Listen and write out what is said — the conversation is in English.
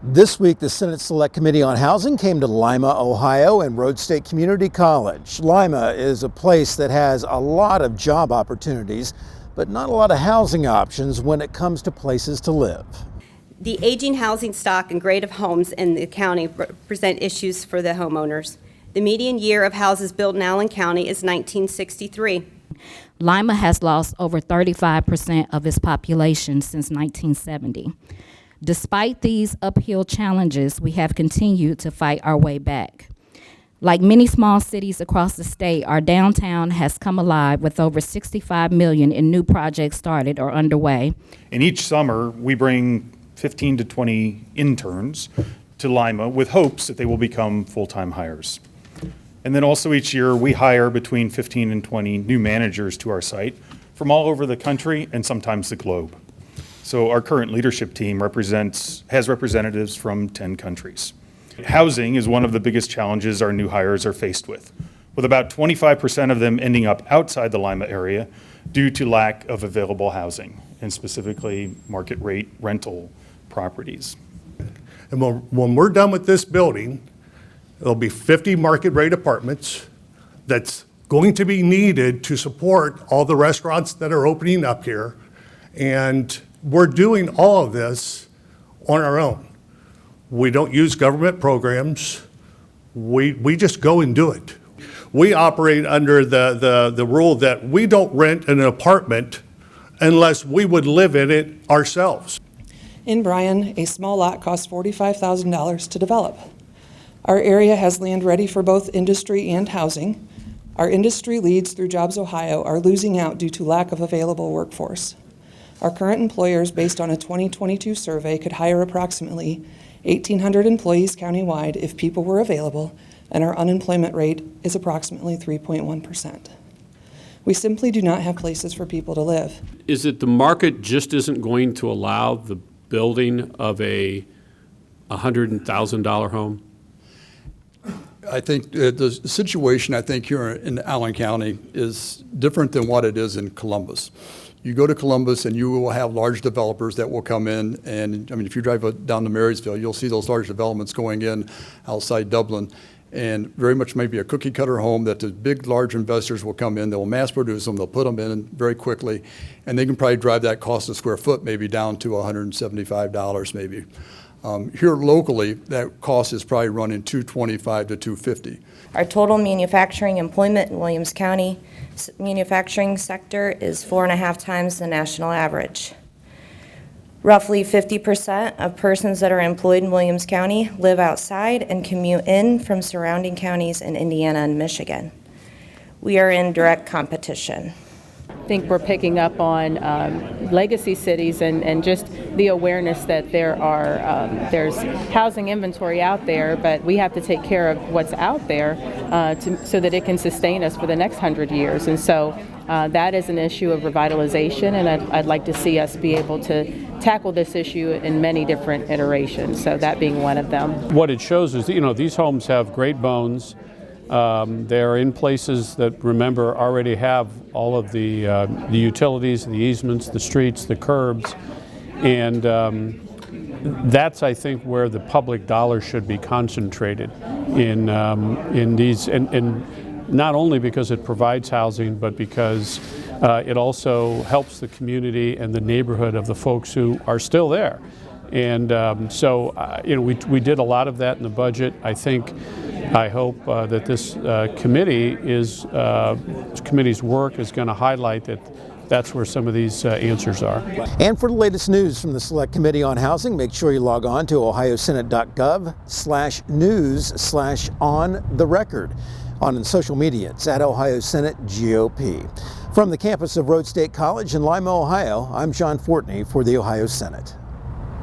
This week, the Senate Select Committee on Housing came to Lima, Ohio, and Rhodes State Community College. Lima is a place that has a lot of job opportunities, but not a lot of housing options when it comes to places to live. The aging housing stock and grade of homes in the county present issues for the homeowners. The median year of houses built in Allen County is 1963. Lima has lost over 35% of its population since 1970. Despite these uphill challenges, we have continued to fight our way back. Like many small cities across the state, our downtown has come alive with over $65 million in new projects started or underway. And each summer, we bring 15 to 20 interns to Lima with hopes that they will become full-time hires. And then also each year, we hire between 15 and 20 new managers to our site from all over the country and sometimes the globe. So our current leadership team has representatives from 10 countries. Housing is one of the biggest challenges our new hires are faced with about 25% of them ending up outside the Lima area due to lack of available housing, and specifically market rate rental properties. And when we're done with this building, there'll be 50 market rate apartments that's going to be needed to support all the restaurants that are opening up here. And we're doing all of this on our own. We don't use government programs. We just go and do it. We operate under the rule that we don't rent an apartment unless we would live in it ourselves. In Bryan, a small lot costs $45,000 to develop. Our area has land ready for both industry and housing. Our industry leads through Jobs Ohio are losing out due to lack of available workforce. Our current employers, based on a 2022 survey, could hire approximately 1,800 employees countywide if people were available, and our unemployment rate is approximately 3.1%. We simply do not have places for people to live. Is it the market just isn't going to allow the building of a $100,000 home? I think the situation, here in Allen County is different than what it is in Columbus. You go to Columbus and you will have large developers that will come in, and if you drive down to Marysville, you'll see those large developments going in outside Dublin, and very much maybe a cookie cutter home that the big large investors will come in, they'll mass produce them, they'll put them in very quickly, and they can probably drive that cost a square foot maybe down to $175 maybe. Here locally, that cost is probably running $225 to $250. Our total manufacturing employment in Williams County manufacturing sector is 4.5 times the national average. Roughly 50% of persons that are employed in Williams County live outside and commute in from surrounding counties in Indiana and Michigan. We are in direct competition. I think we're picking up on legacy cities and just the awareness that there's housing inventory out there, but we have to take care of what's out there so that it can sustain us for the next 100 years. And so that is an issue of revitalization, and I'd like to see us be able to tackle this issue in many different iterations, so that being one of them. What it shows is, these homes have great bones. They're in places that, remember, already have all of the utilities, the easements, the streets, the curbs, and that's, I think, where the public dollar should be concentrated in these, and not only because it provides housing, but because it also helps the community and the neighborhood of the folks who are still there. And we did a lot of that in the budget. I hope that this committee's work is going to highlight that that's where some of these answers are. And for the latest news from the Select Committee on Housing, make sure you log on to ohiosenate.gov/news/on-the-record. On social media, it's at Ohio Senate GOP. From the campus of Rhodes State College in Lima, Ohio, I'm John Fortney for the Ohio Senate.